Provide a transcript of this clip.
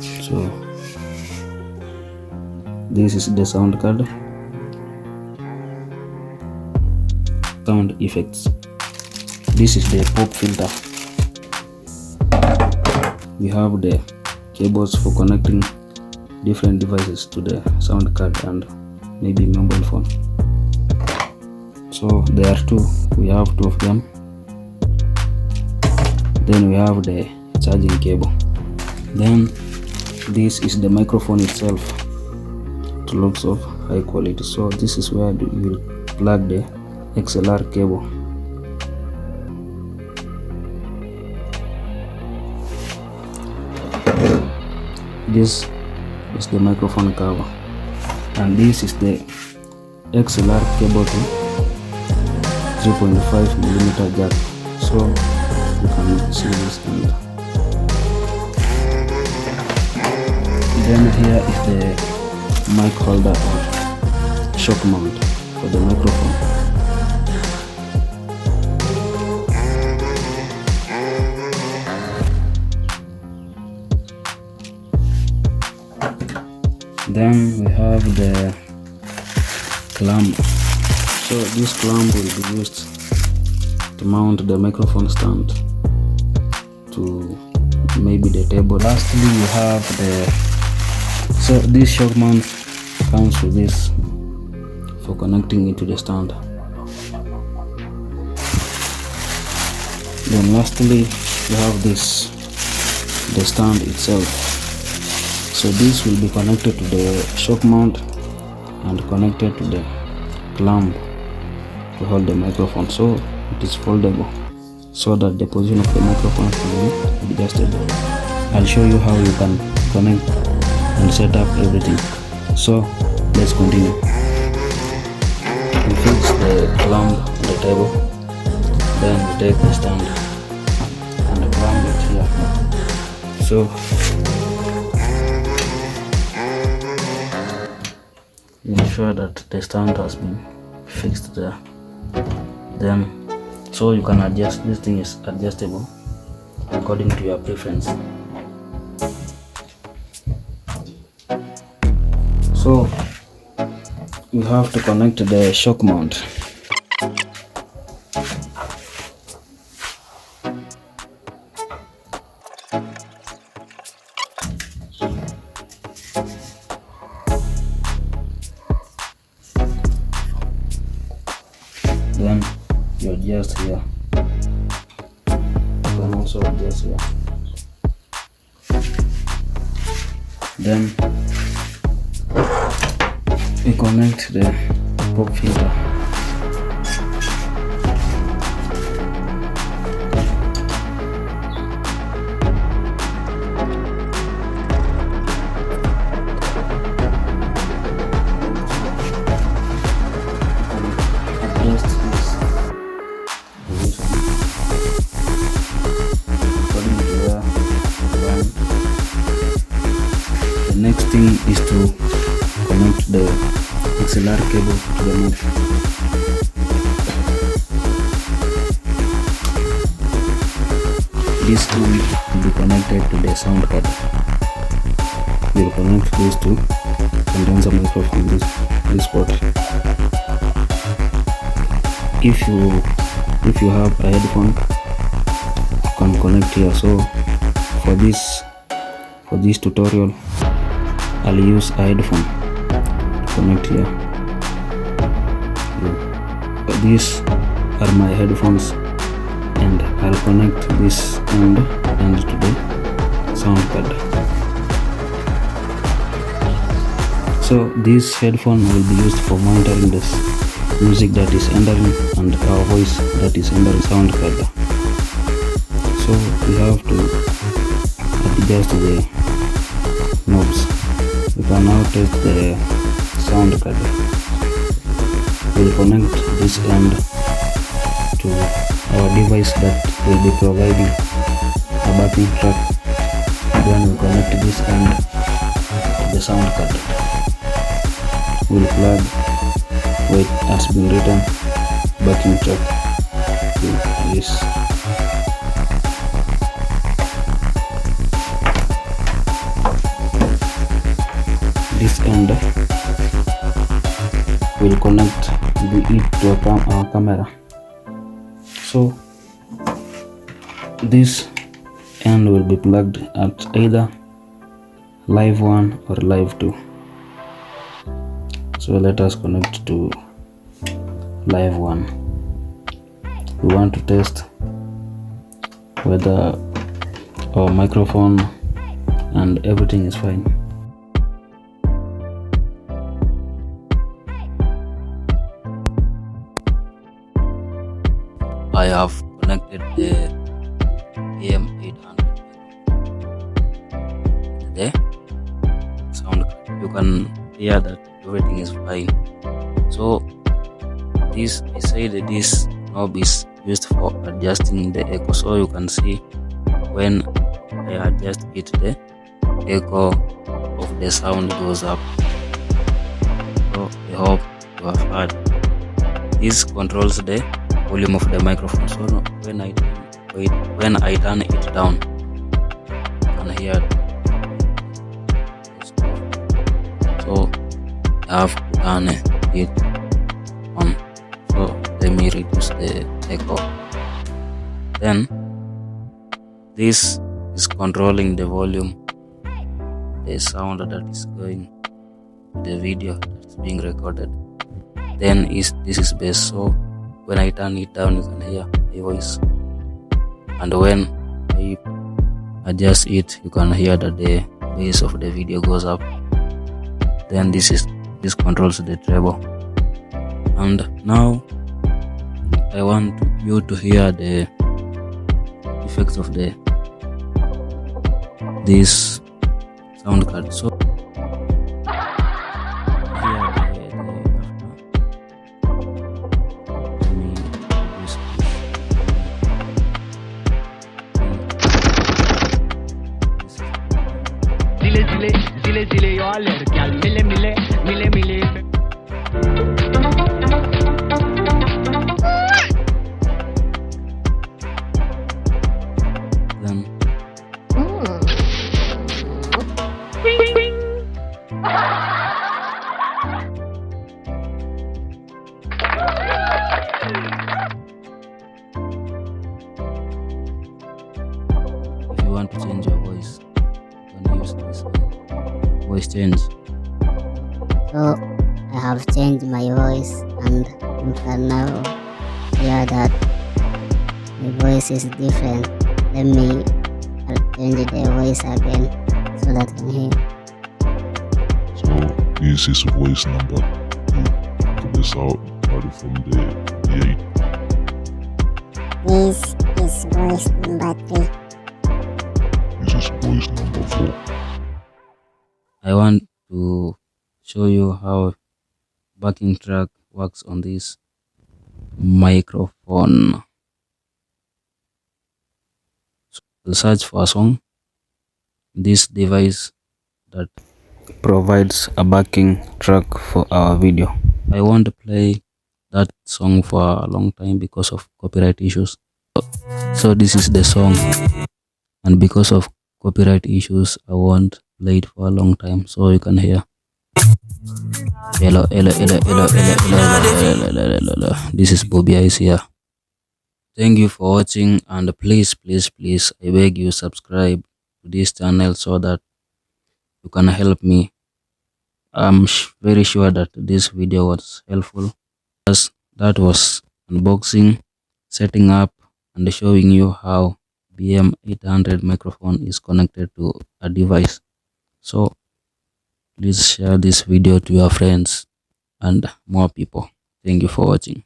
So this is the sound card. Sound effects. This is the pop filter. We have the cables for connecting different devices to the sound card and maybe mobile phone. So there are two. We have two of them. Then we have the charging cable. Then this is the microphone itself. It looks of high quality. So this is where you will plug the XLR cable. This is the microphone cover, and this is the XLR cable to 3.5mm jack. So you can see this, and then here is the mic holder or shock mount for the microphone. Then we have the clamp. So this clamp will be used to mount the microphone stand to maybe the table. Lastly, we have so this shock mount comes with this for connecting it to the stand. Then lastly, we have the stand itself. So this will be connected to the shock mount and connected to the clamp to hold the microphone. So it is foldable so that the position of the microphone can be adjustable. I'll show you how you can connect and set up everything. So let's continue. We fix the clamp on the table. Then we take the stand and clamp it here. So ensure that the stand has been fixed there. Then so you can adjust. This thing is adjustable according to your preference. So you have to connect the shock mount. Then you adjust here. You can also adjust here. Then we connect the pop filter. The next thing is to connect the XLR cable to the mic. This one will be connected to the sound card. We will connect these two condenser microphone this port. If you have a headphone, you can connect here. So for this tutorial, I'll use a headphone to connect here. These are my headphones, and I'll connect this end to the sound card. So this headphone will be used for monitoring this music that is entering and our voice that is entering sound card. So we have to adjust the knobs. We can now test the sound card. We'll connect this end to our device that will be providing a backing track. Then we connect this end to the sound card. We'll plug where it has been written backing track to this. and we'll connect it to a camera. So this end will be plugged at either live 1 or live 2. So let us connect to live 1. We want to test whether our microphone and everything is fine. I have connected the BM800 the sound card. You can hear that everything is fine. So this, I said, this knob is used for adjusting the echo, so you can see when I adjust it, the echo of the sound goes up. So I hope you have heard. This controls the volume of the microphone, so when I turn it down, you can hear it. So I have to turn it on. So let me reduce the echo. Then this is controlling the volume, the sound that is going, the video that's being recorded. Then this is bass, so when I turn it down, you can hear my voice, and when I adjust it, you can hear that the bass of the video goes up. Then this controls the treble. And now I want you to hear the effects of this sound card. So zile eu alerg, iar mile then if you want to change your voice, you can use this voice change. So I have changed my voice, and you can now hear that my voice is different. Let me change the voice again so that you can hear. So this is voice number 2 to the sound card from the V8. This is voice number 3. This is voice number 4. I want to show you how backing track works on this microphone. So we'll search for a song, this device that provides a backing track for our video. I won't play that song for a long time because of copyright issues. So this is the song, and because of copyright issues, I won't play it for a long time, so you can hear. Hello. This is Bobby Ice here. Thank you for watching, and please, I beg you, subscribe to this channel so that you can help me. I'm very sure that this video was helpful, as that was unboxing, setting up, and showing you how BM800 microphone is connected to a device. So please share this video to your friends and more people. Thank you for watching.